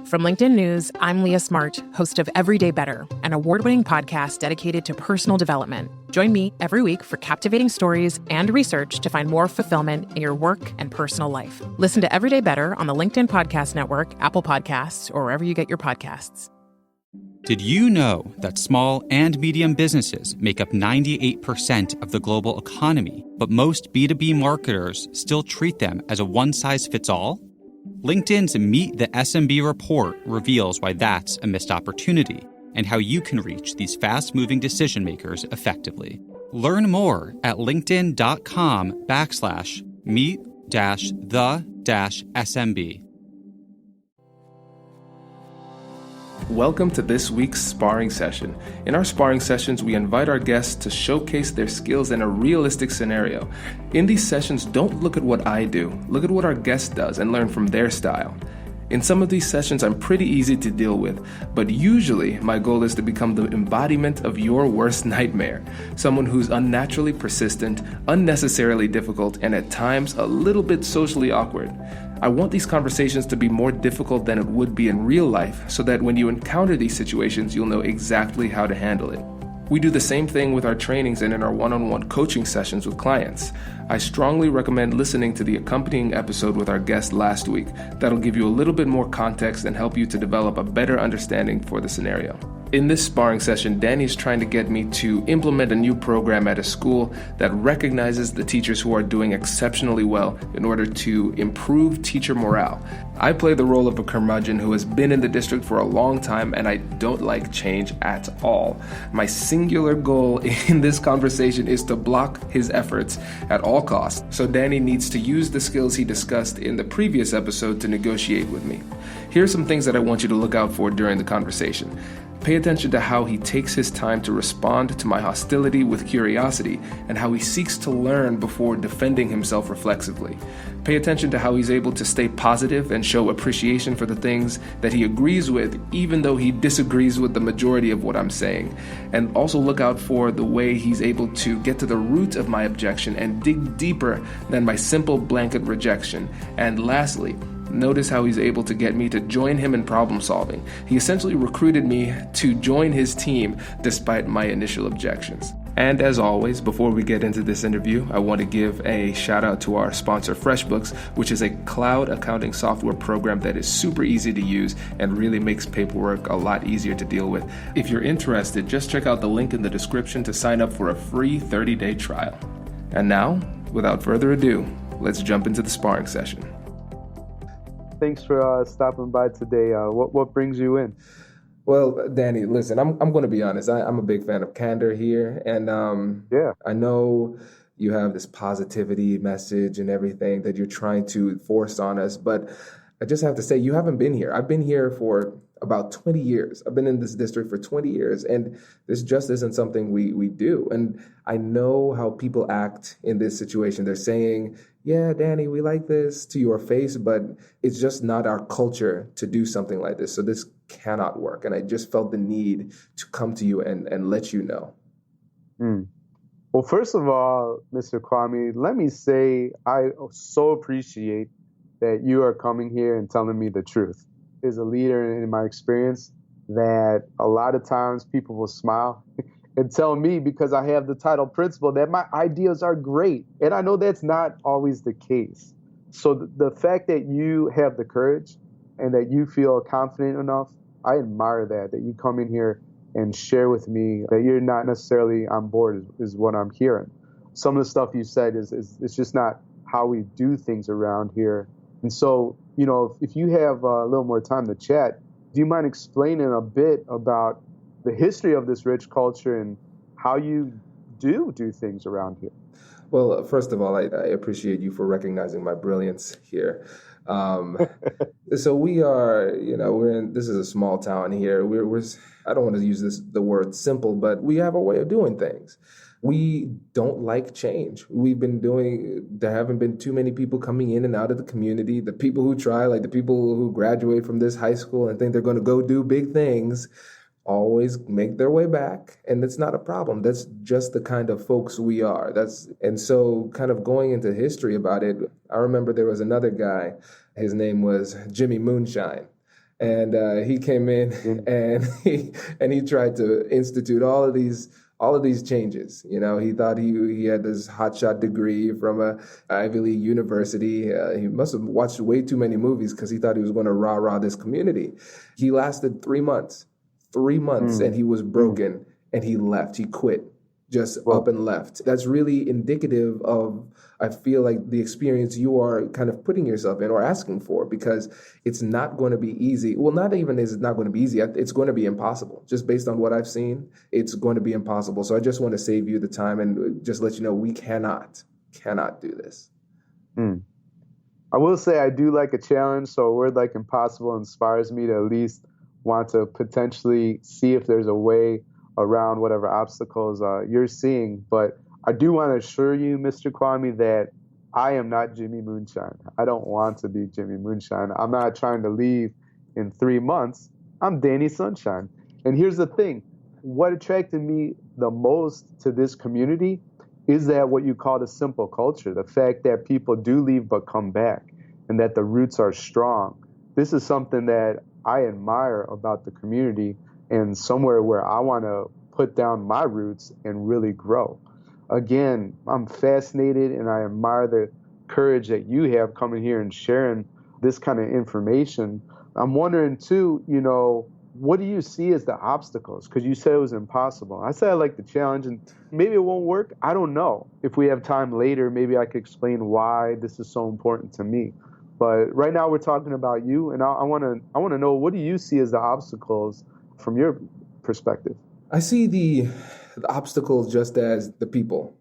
From LinkedIn News, I'm Leah Smart, host of Everyday Better, an award-winning podcast dedicated to personal development. Join me every week for captivating stories and research to find more fulfillment in your work and personal life. Listen to Everyday Better on the LinkedIn Podcast Network, Apple Podcasts, or wherever you get your podcasts. Did you know that small and medium businesses make up 98% of the global economy, but most B2B marketers still treat them as a one-size-fits-all? LinkedIn's Meet the SMB report reveals why that's a missed opportunity and how you can reach these fast-moving decision makers effectively. Learn more at linkedin.com/meet-the-SMB. Welcome to this week's sparring session. In our sparring sessions, we invite our guests to showcase their skills in a realistic scenario. In these sessions, don't look at what I do. Look at what our guest does and learn from their style. In some of these sessions, I'm pretty easy to deal with, but usually my goal is to become the embodiment of your worst nightmare. Someone who's unnaturally persistent, unnecessarily difficult, and at times a little bit socially awkward. I want these conversations to be more difficult than it would be in real life so that when you encounter these situations, you'll know exactly how to handle it. We do the same thing with our trainings and in our one-on-one coaching sessions with clients. I strongly recommend listening to the accompanying episode with our guest last week. That'll give you a little bit more context and help you to develop a better understanding for the scenario. In this sparring session, Danny is trying to get me to implement a new program at a school that recognizes the teachers who are doing exceptionally well in order to improve teacher morale. I play the role of a curmudgeon who has been in the district for a long time, and I don't like change at all. My singular goal in this conversation is to block his efforts at all costs. So Danny needs to use the skills he discussed in the previous episode to negotiate with me. Here are some things that I want you to look out for during the conversation. Pay attention to how he takes his time to respond to my hostility with curiosity and how he seeks to learn before defending himself reflexively. Pay attention to how he's able to stay positive and show appreciation for the things that he agrees with, even though he disagrees with the majority of what I'm saying. And also look out for the way he's able to get to the root of my objection and dig deeper than my simple blanket rejection. And lastly, notice how he's able to get me to join him in problem solving. He essentially recruited me to join his team despite my initial objections. And as always, before we get into this interview, I want to give a shout out to our sponsor FreshBooks, which is a cloud accounting software program that is super easy to use and really makes paperwork a lot easier to deal with. If you're interested, just check out the link in the description to sign up for a free 30-day trial. And now, without further ado, let's jump into the sparring session. Thanks for stopping by today. What brings you in? Well, Danny, listen, I'm going to be honest. I'm a big fan of candor here. And I know you have this positivity message and everything that you're trying to force on us. But I just have to say, you haven't been here. I've been here for about 20 years. I've been in this district for 20 years. And this just isn't something we do. And I know how people act in this situation. They're saying, yeah, Danny, we like this to your face, but it's just not our culture to do something like this. So this cannot work. And I just felt the need to come to you and let you know. Well, first of all, Mr. Kwame, let me say I so appreciate that you are coming here and telling me the truth. As a leader, in my experience, that a lot of times people will smile and tell me, because I have the title principal, that my ideas are great. And I know that's not always the case. So the fact that you have the courage and that you feel confident enough, I admire that you come in here and share with me that you're not necessarily on board is what I'm hearing. Some of the stuff you said is it's just not how we do things around here. And so, if you have a little more time to chat, do you mind explaining a bit about the history of this rich culture and how you do things around here? Well, first of all, I appreciate you for recognizing my brilliance here. So we are, this is a small town here. We're I don't want to use the word simple, but we have a way of doing things. We don't like change. There haven't been too many people coming in and out of the community. The people who try, like the people who graduate from this high school and think they're going to go do big things, always make their way back. And it's not a problem. That's just the kind of folks we are. And so kind of going into history about it, I remember there was another guy, his name was Jimmy Moonshine. And he came in and he tried to institute all of these changes. You know, he thought he had this hotshot degree from a Ivy League university. He must have watched way too many movies because he thought he was going to rah-rah this community. He lasted 3 months, and he was broken, and he left. He quit, just up and left. That's really indicative of, I feel like, the experience you are kind of putting yourself in or asking for, because it's not going to be easy. Well, not even is it not going to be easy. It's going to be impossible. Just based on what I've seen, it's going to be impossible. So I just want to save you the time and just let you know we cannot do this. I will say I do like a challenge. So a word like impossible inspires me to at least want to potentially see if there's a way around whatever obstacles you're seeing. But I do want to assure you, Mr. Kwame, that I am not Jimmy Moonshine. I don't want to be Jimmy Moonshine. I'm not trying to leave in 3 months. I'm Danny Sunshine. And here's the thing. What attracted me the most to this community is that what you call the simple culture, the fact that people do leave but come back, and that the roots are strong. This is something that I admire about the community, and somewhere where I want to put down my roots and really grow. Again, I'm fascinated and I admire the courage that you have coming here and sharing this kind of information. I'm wondering too, what do you see as the obstacles? Because you said it was impossible. I said I like the challenge, and maybe it won't work. I don't know. If we have time later, maybe I could explain why this is so important to me. But right now we're talking about you, and I want to know, what do you see as the obstacles from your perspective? I see the obstacles just as the people.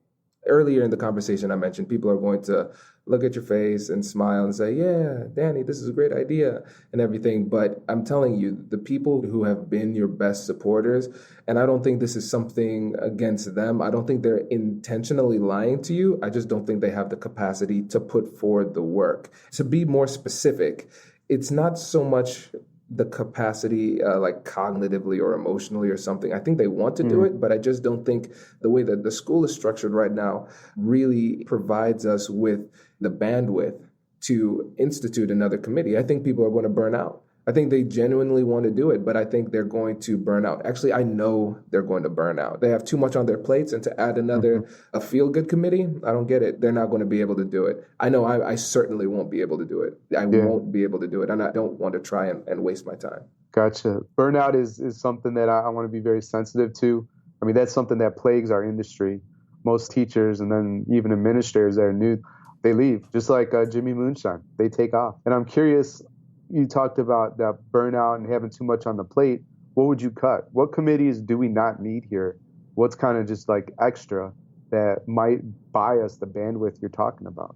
Earlier in the conversation, I mentioned people are going to look at your face and smile and say, yeah, Danny, this is a great idea and everything. But I'm telling you, the people who have been your best supporters, and I don't think this is something against them. I don't think they're intentionally lying to you. I just don't think they have the capacity to put forward the work. To be more specific, it's not so much the capacity like cognitively or emotionally or something. I think they want to do it, but I just don't think the way that the school is structured right now really provides us with the bandwidth to institute another committee. I think people are going to burn out. I think they genuinely want to do it, but I think they're going to burn out. Actually, I know they're going to burn out. They have too much on their plates, and to add another a feel-good committee, I don't get it. They're not going to be able to do it. I know I certainly won't be able to do it. I won't be able to do it, and I don't want to try and waste my time. Gotcha. Burnout is something that I want to be very sensitive to. I mean, that's something that plagues our industry. Most teachers and then even administrators that are new, they leave, just like Jimmy Moonshine. They take off. And I'm curious, you talked about that burnout and having too much on the plate. What would you cut? What committees do we not need here? What's kind of just like extra that might buy us the bandwidth you're talking about?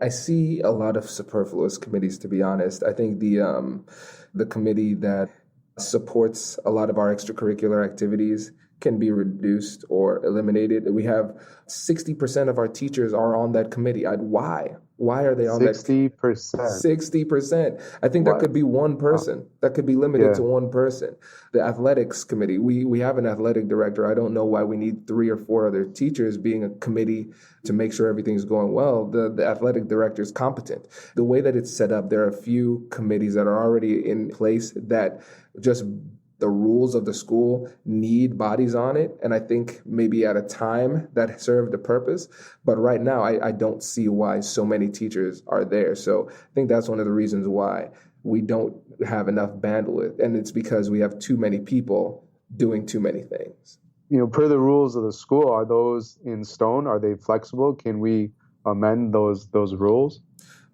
I see a lot of superfluous committees, to be honest. I think the committee that supports a lot of our extracurricular activities can be reduced or eliminated. We have 60% of our teachers are on that committee. Why? Why are they on 60%? 60%. I think that could be one person. That could be limited to one person. The athletics committee, we have an athletic director. I don't know why we need 3 or 4 other teachers being a committee to make sure everything's going well. The athletic director is competent. The way that it's set up, there are a few committees that are already in place that just the rules of the school need bodies on it. And I think maybe at a time that served a purpose. But right now, I don't see why so many teachers are there. So I think that's one of the reasons why we don't have enough bandwidth. And it's because we have too many people doing too many things. Per the rules of the school, are those in stone? Are they flexible? Can we amend those rules?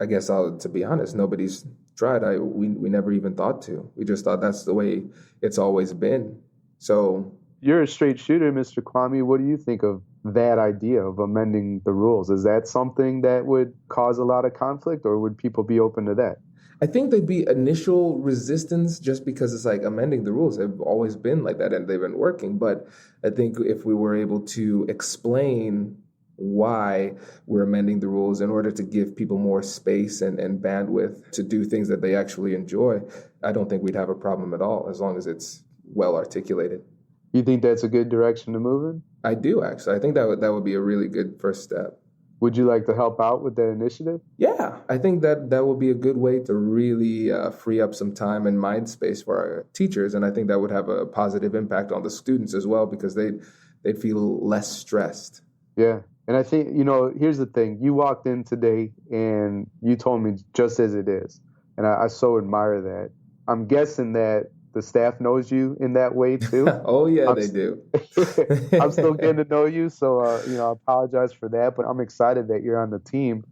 I guess to be honest, nobody's tried. We never even thought to. We just thought that's the way it's always been. So you're a straight shooter, Mr. Kwame. What do you think of that idea of amending the rules? Is that something that would cause a lot of conflict, or would people be open to that? I think there'd be initial resistance just because it's like amending the rules. They've always been like that and they've been working. But I think if we were able to explain why we're amending the rules in order to give people more space and bandwidth to do things that they actually enjoy, I don't think we'd have a problem at all, as long as it's well articulated. You think that's a good direction to move in? I do, actually. I think that would be a really good first step. Would you like to help out with that initiative? Yeah, I think that would be a good way to really free up some time and mind space for our teachers. And I think that would have a positive impact on the students as well, because they'd feel less stressed. Yeah. And I think, here's the thing. You walked in today and you told me just as it is. And I so admire that. I'm guessing that the staff knows you in that way too. Oh, yeah, they do. I'm still getting to know you. So, I apologize for that. But I'm excited that you're on the team.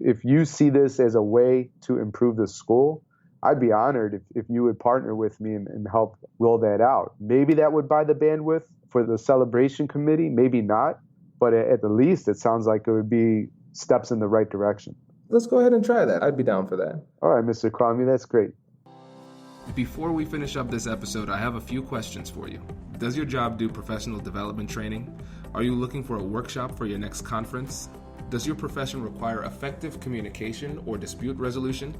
If you see this as a way to improve the school, I'd be honored if you would partner with me and help roll that out. Maybe that would buy the bandwidth for the celebration committee. Maybe not. But at the least, it sounds like it would be steps in the right direction. Let's go ahead and try that. I'd be down for that. All right, Mr. Kwame, that's great. Before we finish up this episode, I have a few questions for you. Does your job do professional development training? Are you looking for a workshop for your next conference? Does your profession require effective communication or dispute resolution?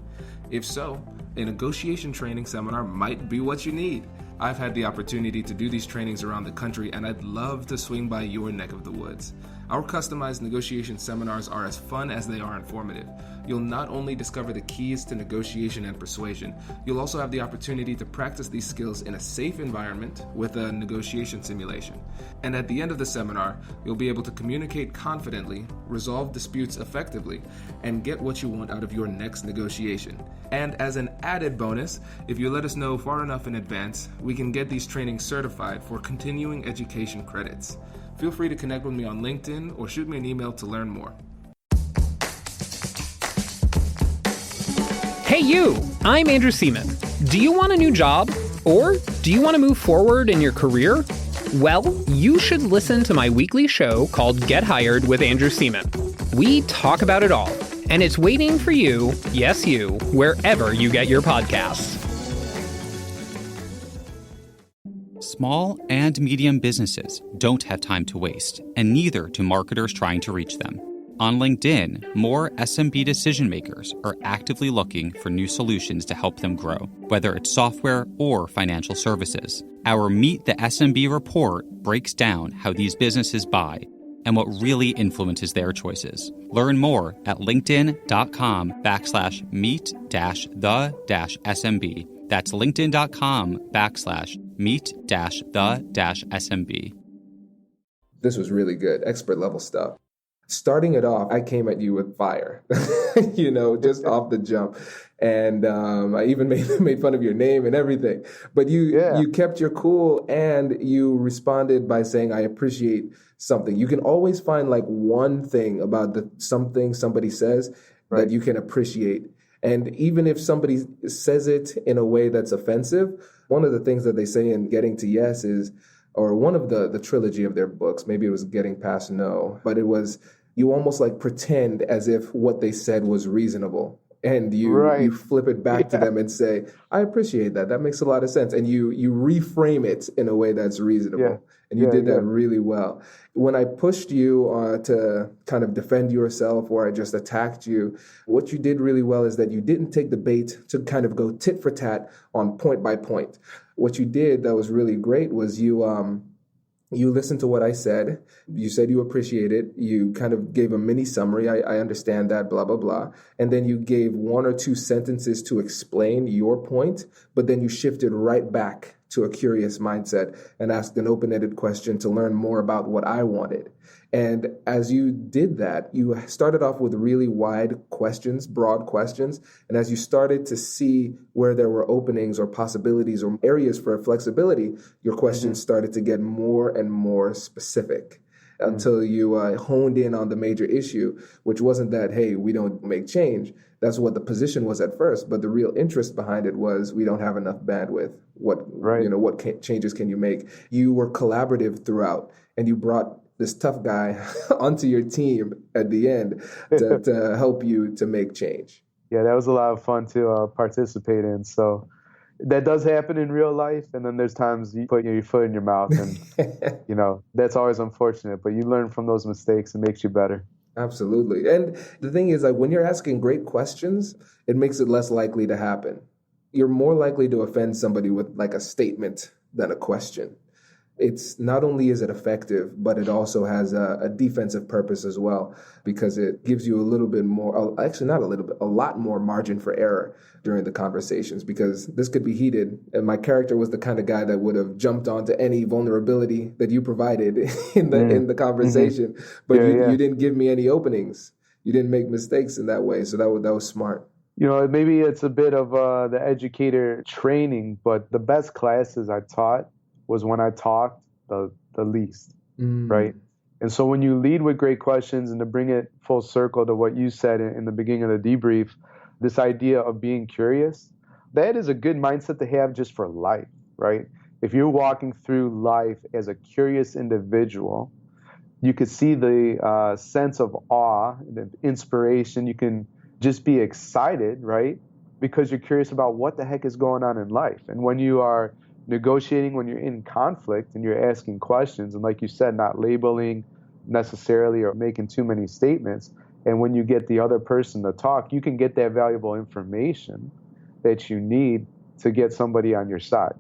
If so, a negotiation training seminar might be what you need. I've had the opportunity to do these trainings around the country, and I'd love to swing by your neck of the woods. Our customized negotiation seminars are as fun as they are informative. You'll not only discover the keys to negotiation and persuasion, you'll also have the opportunity to practice these skills in a safe environment with a negotiation simulation. And at the end of the seminar, you'll be able to communicate confidently, resolve disputes effectively, and get what you want out of your next negotiation. And as an added bonus, if you let us know far enough in advance, we can get these trainings certified for continuing education credits. Feel free to connect with me on LinkedIn or shoot me an email to learn more. Hey you, I'm Andrew Seaman. Do you want a new job? Or do you want to move forward in your career? Well, you should listen to my weekly show called Get Hired with Andrew Seaman. We talk about it all, and it's waiting for you, yes you, wherever you get your podcasts. Small and medium businesses don't have time to waste, and neither do marketers trying to reach them. On LinkedIn, more SMB decision makers are actively looking for new solutions to help them grow, whether it's software or financial services. Our Meet the SMB report breaks down how these businesses buy and what really influences their choices. Learn more at linkedin.com/meet-the-SMB. That's linkedin.com/meet-the-SMB. This was really good, expert level stuff. Starting it off, I came at you with fire, just off the jump. And I even made fun of your name and everything. But you kept your cool and you responded by saying, I appreciate something. You can always find like one thing about something somebody says that you can appreciate. And even if somebody says it in a way that's offensive, one of the things that they say in Getting to Yes is, or one of the trilogy of their books, maybe it was Getting Past No, but it was, you almost like pretend as if what they said was reasonable. And you flip it back to them and say, I appreciate that. That makes a lot of sense. And you reframe it in a way that's reasonable. Yeah. And you did that really well. When I pushed you to kind of defend yourself or I just attacked you, what you did really well is that you didn't take the bait to kind of go tit for tat on point by point. What you did that was really great was you listened to what I said. You said you appreciate it. You kind of gave a mini summary. I understand that, blah, blah, blah. And then you gave one or two sentences to explain your point, but then you shifted right back to a curious mindset and asked an open-ended question to learn more about what I wanted. And as you did that, you started off with really wide questions, broad questions. And as you started to see where there were openings or possibilities or areas for flexibility, your questions started to get more and more specific until you honed in on the major issue, which wasn't that, hey, we don't make change. That's what the position was at first. But the real interest behind it was we don't have enough bandwidth. What changes can you make? You were collaborative throughout, and you brought this tough guy onto your team at the end to help you to make change. Yeah, that was a lot of fun to participate in. So that does happen in real life. And then there's times you put your foot in your mouth and, that's always unfortunate. But you learn from those mistakes. It makes you better. Absolutely. And the thing is, like, when you're asking great questions, it makes it less likely to happen. You're more likely to offend somebody with like a statement than a question. it's not only is it effective, but it also has a defensive purpose as well, because it gives you a little bit more, actually not a little bit, a lot more margin for error during the conversations, because this could be heated. And my character was the kind of guy that would have jumped onto any vulnerability that you provided in the conversation, but you didn't give me any openings. You didn't make mistakes in that way. So that was smart. Maybe it's a bit of the educator training, but the best classes I taught was when I talked the least, right? And so when you lead with great questions, and to bring it full circle to what you said in the beginning of the debrief, this idea of being curious, that is a good mindset to have just for life, right? If you're walking through life as a curious individual, you could see the sense of awe, the inspiration. You can just be excited, right? Because you're curious about what the heck is going on in life. And when you are negotiating, when you're in conflict and you're asking questions, and like you said, not labeling necessarily or making too many statements, and when you get the other person to talk, you can get that valuable information that you need to get somebody on your side.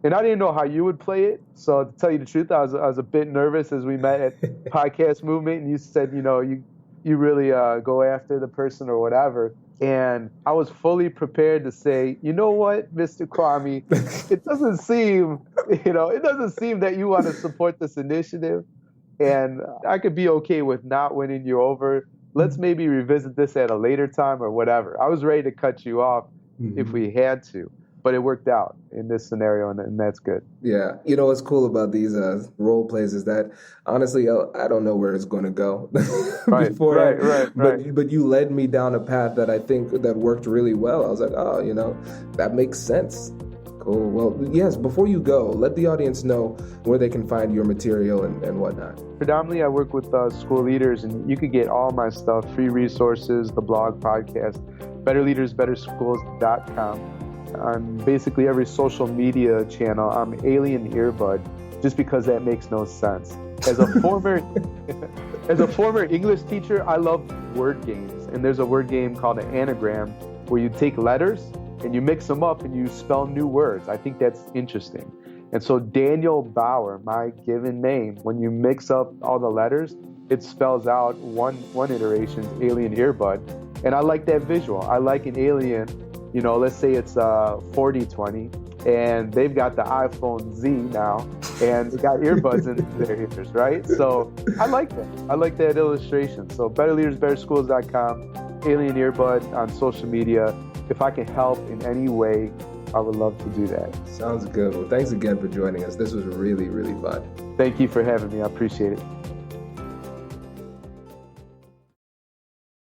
And I didn't know how you would play it. So to tell you the truth, I was a bit nervous as we met at Podcast Movement, and you said, you really go after the person or whatever. And I was fully prepared to say, you know what, Mr. Kwame, it doesn't seem that you want to support this initiative. And I could be okay with not winning you over. Let's maybe revisit this at a later time or whatever. I was ready to cut you off if we had to. But it worked out in this scenario, and that's good. Yeah. What's cool about these role plays is that, honestly, I don't know where it's going to go Right. But you led me down a path that I think that worked really well. I was like, that makes sense. Cool. Well, yes, before you go, let the audience know where they can find your material and whatnot. Predominantly, I work with school leaders, and you could get all my stuff, free resources, the blog, podcast, betterleadersbetterschools.com. On basically every social media channel, I'm Alien Earbud, just because that makes no sense. As a former English teacher, I love word games. And there's a word game called an anagram where you take letters and you mix them up and you spell new words. I think that's interesting. And so Daniel Bauer, my given name, when you mix up all the letters, it spells out one iteration, Alien Earbud. And I like that visual. I like an alien. Let's say it's 4020, and they've got the iPhone Z now, and they got earbuds in their ears, right? So I like that. I like that illustration. So betterleadersbetterschools.com, Alien Earbud on social media. If I can help in any way, I would love to do that. Sounds good. Well, thanks again for joining us. This was really, really fun. Thank you for having me. I appreciate it.